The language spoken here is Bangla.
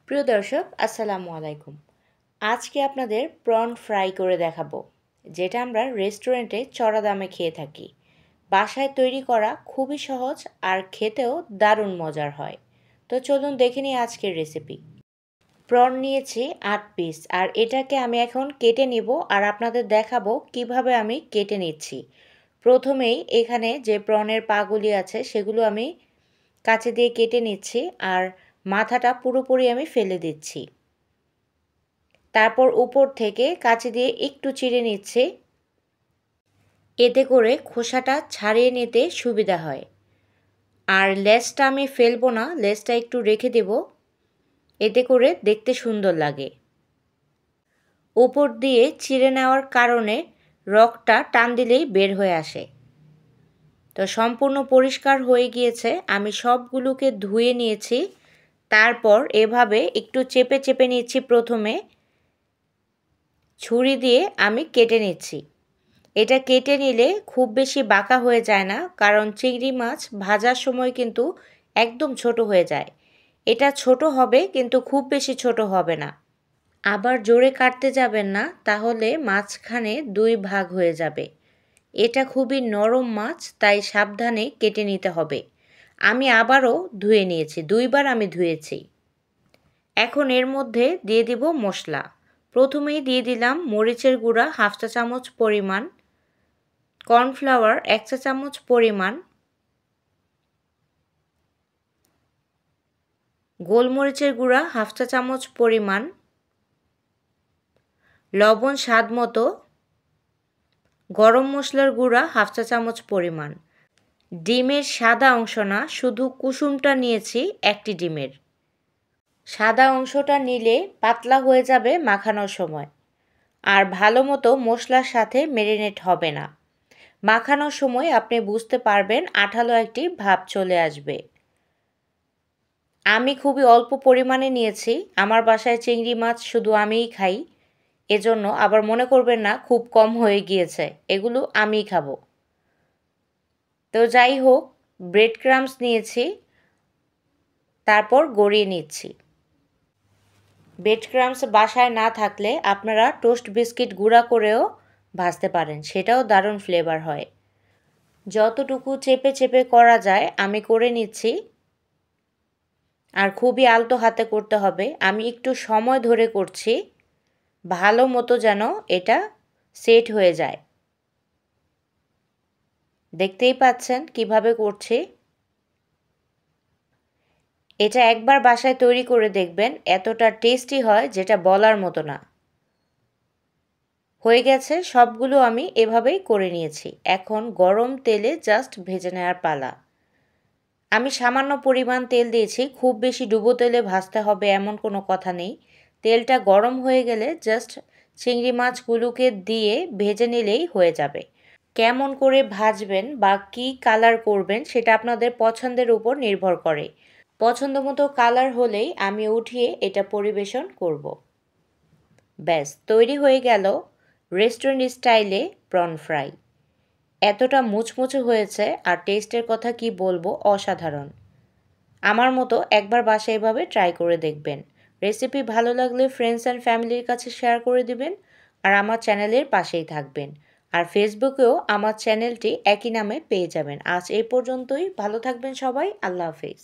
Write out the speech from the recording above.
প্রিয় দর্শক আসসালামু আলাইকুম। আজকে আপনাদের প্রন ফ্রাই করে দেখাবো, যেটা আমরা রেস্টুরেন্টে চড়া দামে খেয়ে থাকি। বাসায় তৈরি করা খুবই সহজ আর খেতেও দারুণ মজার হয়। তো চলুন দেখে নিই আজকের রেসিপি। প্রন নিয়েছি ৮ পিস, আর এটাকে আমি এখন কেটে নিব আর আপনাদের দেখাবো কিভাবে আমি কেটে নিচ্ছি। প্রথমেই এখানে যে প্রনের পাগুলি আছে সেগুলো আমি কাঁচি দিয়ে কেটে নিচ্ছি, আর মাথাটা পুরোপুরি আমি ফেলে দিচ্ছি। তারপর উপর থেকে কাঁচি দিয়ে একটু চিড়ে নিচ্ছি, এতে করে খোসাটা ছাড়িয়ে নিতে সুবিধা হয়। আর লেজটা আমি ফেলবো না, লেজটা একটু রেখে দেব, এতে করে দেখতে সুন্দর লাগে। উপর দিয়ে চিড়ে নেওয়ার কারণে রগটা টান দিলেই বের হয়ে আসে। তো সম্পূর্ণ পরিষ্কার হয়ে গিয়েছে, আমি সবগুলোকে ধুয়ে নিয়েছি। তারপর এভাবে একটু চেপে চেপে নিচ্ছি, প্রথমে ছুরি দিয়ে আমি কেটে নিচ্ছি। এটা কেটে নিলে খুব বেশি বাঁকা হয়ে যায় না, কারণ চিংড়ি মাছ ভাজার সময় কিন্তু একদম ছোট হয়ে যায়। এটা ছোট হবে কিন্তু খুব বেশি ছোট হবে না। আবার জোরে কাটতে যাবেন না, তাহলে মাঝখানে 2 ভাগ হয়ে যাবে। এটা খুবই নরম মাছ, তাই সাবধানে কেটে নিতে হবে। আমি আবারও ধুয়ে নিয়েছি, 2 বার আমি ধুয়েছি। এখন এর মধ্যে দিয়ে দিব মশলা। প্রথমেই দিয়ে দিলাম মরিচের গুঁড়া 1/2 চা চামচ পরিমাণ, কর্নফ্লাওয়ার 1 চা চামচ পরিমাণ, গোলমরিচের গুঁড়া 1/2 চা চামচ পরিমাণ, লবণ স্বাদ মতো, গরম মশলার গুঁড়া 1/2 চা চামচ পরিমাণ। ডিমের সাদা অংশ না, শুধু কুসুমটা নিয়েছি একটি ডিমের। সাদা অংশটা নিলে পাতলা হয়ে যাবে মাখানোর সময়, আর ভালো মতো মশলার সাথে ম্যারিনেট হবে না। মাখানোর সময় আপনি বুঝতে পারবেন আঠালো একটি ভাব চলে আসবে। আমি খুবই অল্প পরিমাণে নিয়েছি, আমার বাসায় চিংড়ি মাছ শুধু আমিই খাই, এজন্য আবার মনে করবেন না খুব কম হয়ে গিয়েছে, এগুলো আমিই খাবো। তো যাই হোক, ব্রেড ক্রাম্বস নিয়েছি, তারপর গড়িয়ে নিচ্ছি। ব্রেড ক্রাম্বস বাসায় না থাকলে আপনারা টোস্ট বিস্কিট গুঁড়া করেও ভাজতে পারেন, সেটাও দারুণ ফ্লেভার হয়। যতটুকু চেপে চেপে করা যায় আমি করে নিচ্ছি, আর খুবই আলতো হাতে করতে হবে। আমি একটু সময় ধরে করছি, ভালো মতো যেন এটা সেট হয়ে যায়। দেখতেই পাচ্ছেন কিভাবে করছি। এটা একবার বাসায় তৈরি করে দেখবেন, এতটা টেস্টি হয় যেটা বলার মতো না। হয়ে গেছে, সবগুলো আমি এভাবেই করে নিয়েছি। এখন গরম তেলে জাস্ট ভেজে নেওয়ার পালা। আমি সামান্য পরিমাণ তেল দিয়েছি, খুব বেশি ডুবো তেলে ভাজতে হবে এমন কোনো কথা নেই। তেলটা গরম হয়ে গেলে জাস্ট চিংড়ি মাছগুলোকে দিয়ে ভেজে নিলেই হয়ে যাবে। কেমন করে ভাজবেন বা কী কালার করবেন সেটা আপনাদের পছন্দের উপর নির্ভর করে। পছন্দ মতো কালার হলেই আমি উঠিয়ে এটা পরিবেশন করব। ব্যাস তৈরি হয়ে গেল রেস্টুরেন্ট স্টাইলে প্রন ফ্রাই। এতটা মুচমুচে হয়েছে, আর টেস্টের কথা কি বলবো, অসাধারণ। আমার মতো একবার বাসায় এভাবে ট্রাই করে দেখবেন। রেসিপি ভালো লাগলে ফ্রেন্ডস অ্যান্ড ফ্যামিলির কাছে শেয়ার করে দিবেন, আর আমার চ্যানেলের পাশেই থাকবেন। আর ফেসবুকেও আমার চ্যানেলটি একই নামে পেয়ে যাবেন। আজ এই পর্যন্তই, ভালো থাকবেন সবাই, আল্লাহ হাফেজ।